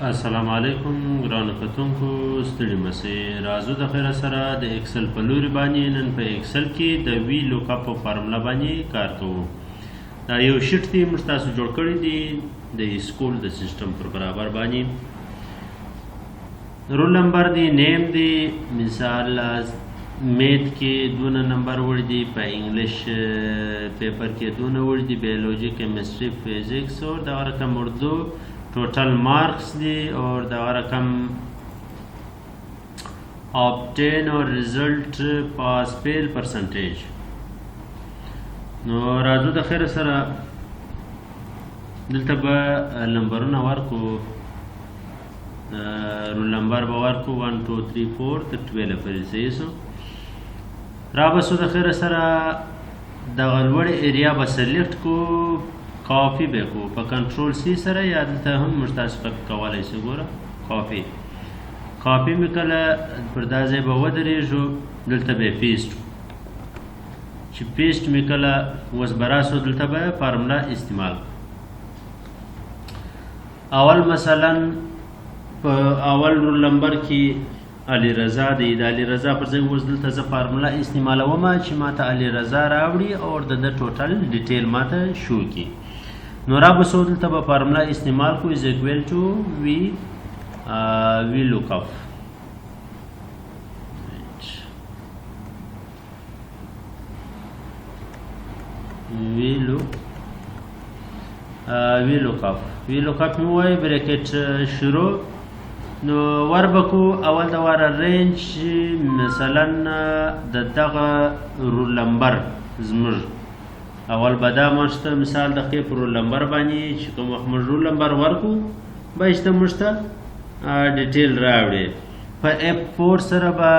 السلام علیکم ګرانو کتونکو ستړي مسئ راځو د خیره سره د اکسل په لوري باندې نن په اکسل کې د وی لوکاپ فارمولا باندې کار کوو. دا یو شیټ دی موږ تاسو جوړ کړی دی د سکول د سیستم پر برابر باندې. رول نمبر دی، نیم دی، مثال میت کې دونه نمبر وړ دی، په انګلیش پیپر کې دونه وړ دی، بیولوجی کیمسٹری فزکس اور دا رقم اردو ٹوٹل مارکس دی اور دا رقم آبٹین اور رزلٹ پاس فیل پرسنٹیج. نو راځو د خیر سره دلته به نمبرونه ورکو، رول نمبر به ورکو 1 2 3 4 تر 12 پورې صحیح سو. را بسو د خیر سره دغه لوړ ایریا به سلیکټ کو، کافی به کو په کنټرول سی سره، یا دلته هم موږ تاسو کولی شو. ګوره کافی مې کله پر دا ځای به ودرېږو، دلته به پیسټ چې پیسټ مې کله اوس به راسو، دلته به فارمولا استعمال. اول مثلا په اول رول نمبر کې علي رضا دی، د علي رضا پر ځای اوس دلته زه فارمولا استعمالوم چې ماته علي رضا راوړي او د ټوټل ډیټیل ماته شو کی. نو را بسو دلته به فارمولا استعمال کو از اکویل ټو وی لوک اپ. وی لوک اپ مې وای بریکټ شروع. نو ور بکو اول د واره رینج مثلا د دغه رول نمبر زموږ اول به دا مشته مثال د کې پر رول نمبر باندې چې کوم وخت موږ رول نمبر ورکو به ایسته موږ ته ډیټیل راوړي. په F4 سره به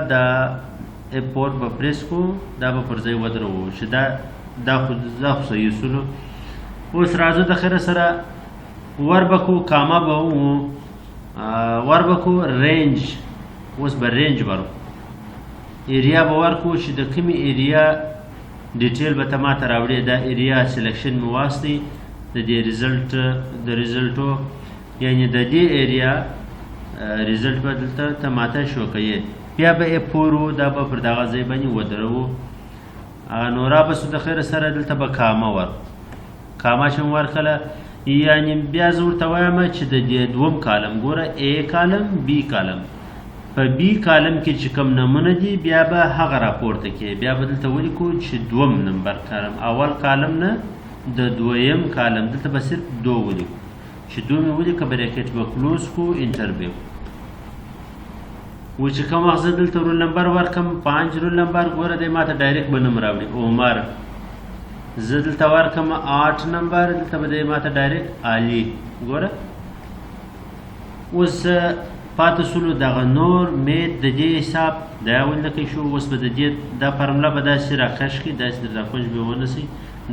دا F4 به پریس کو، دا به پر ځای ودرو چې دا خو صحیح سولو. اوس راځو د خیره سره ور بکو کاما به ور بکو رینج، اوس به رینج ورکو، ایریا به ورکو چې د کومې ایریا ډیټیل به ته ماته راوړي. دا ایریا سلیکشن مې واستي د دې ریزلټو، یعنی د دې ایریا ریزلټ به دلته ته ماته شو کوي. بیا به F4 دا به پر دغه ځای باندې ودرو. نو را بسو د خیره سره دلته به کاما چې مې ورکړله، یعنی بیا زه ورته وایم چې د دې دوم کالم ګوره A کالم B کالم، په B کالم کې چې کوم نمونه دي بیا به هغه راپورته کې، بیا به دلته ولیکو چې دوم نمبر کالم، اول کالم نه د دویم کالم، دلته به صرف 2 ولیکو چې 2 مې ولیکه، بریکټ به کلوز کو، انټر به و چې کوم وخت زه دلته رول نمبر ورکم 5 رول نمبر، ګوره دی ماته ډایرکټ به نوم راوړي عمر. زه دلته ورکم 8 نمبر، دلته به دی ماته ډایرکټ علي. ګوره اوس پاتې سولو دغه نور میت د دې حساب دا ولکه شو. اوس به د دې دا فارمولا به داسې راکش کړي، داسې در راکونج به ونیسئ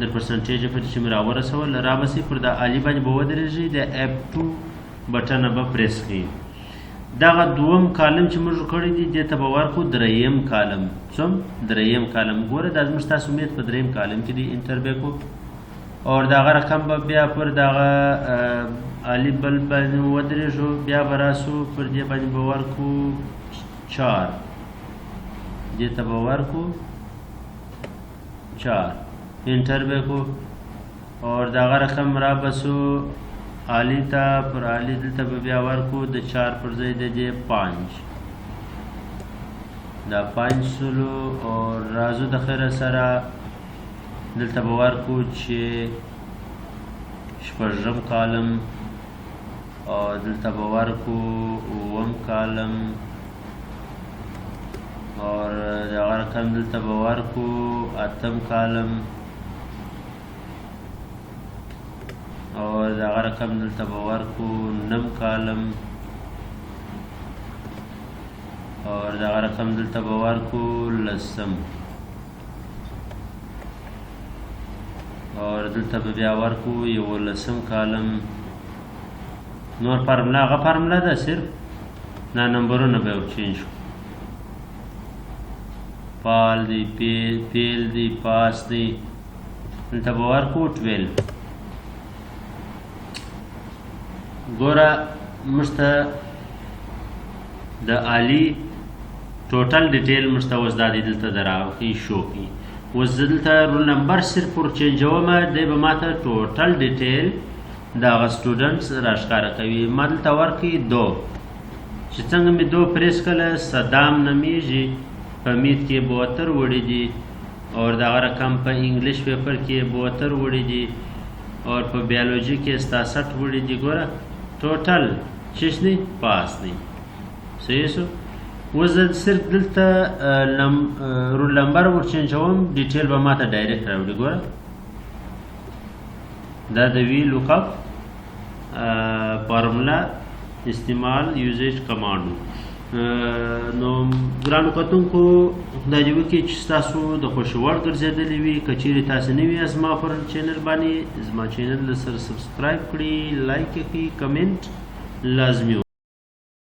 د پرسنټیج پورې چې مې راورسول، را بسئ پر د علي باندې به ودرېږئ، د F2 بټنه به پریس کړئ. دغه دوم کالم چې موږ کړی دی دې ته به ورکو دریم کالم. دریم کالم ګوره دا زموږ ستاسو میت په دریم کالم کې دی، انټر به کو اور دغه رقم به بیا پر دغه علي بل باندې ودرېږو، بیا به راسو پر دې باندې به ورکو 4، دې ته به ورکو 4، انټر به کو اور دغه رقم را بسو علي ته، پر علي دلته به بیا ورکو د 4 پر ځای د دې 5، دا 5 سولو. اور راځو د خیره سره دلته به ورکو چې 6 کالم، او دلته به ورکو 9 کالم، اور دغه رقم دلته به ورکو 8 کالم، اور دغه رقم دلته به ورکو 9 کالم، اور دغه رقم دلته به ورکو 10، اور دلته به بیا ورکو 11 کالم. نور فارمولا هغه فارمولا ده، صرف دا نمبرونه به چینج شو. فال دی، فیل دی، پاس دی، دلته به ورکو 12. ګوره موږ ته د عالي ټوټل ډیټیل موږ ته اوس دا دی دلته راوښي شو کړي. اوس زه دلته رول نمبر صرف ور چینجومه دی به ما ته ټوټل ډیټیل د هغه سټوډنټس راښکاره کوي. ما دلته ورکړي 2 چې څنګه مې 2 پریس کړله صدام نومیږي په میت کې 72 وړي دي और دغه رقم په انګلیش پیپر کې 72 وړي دي और په بیولوژي کې 67 وړي دي. ګوره ټوټل چیش نه پاس نه صحیح شو. وزن صرف دلته رول نمبر ور چینجوم ډیټیل به ما ته ډایرکټ راوړي. ګوره دا د وی لوک اپ فارمولا استعمال یوزیج کمانډ. نو ګرانو کتونکو دا دې وکړي چې ستاسو د خوښې وړ ګرځېدلې وي. که چیرې تاسو نه وي زما پر چینل باندې زما چینل سره سبسکرایب کړئ، لایک یې کړئ، کمنټ لازمي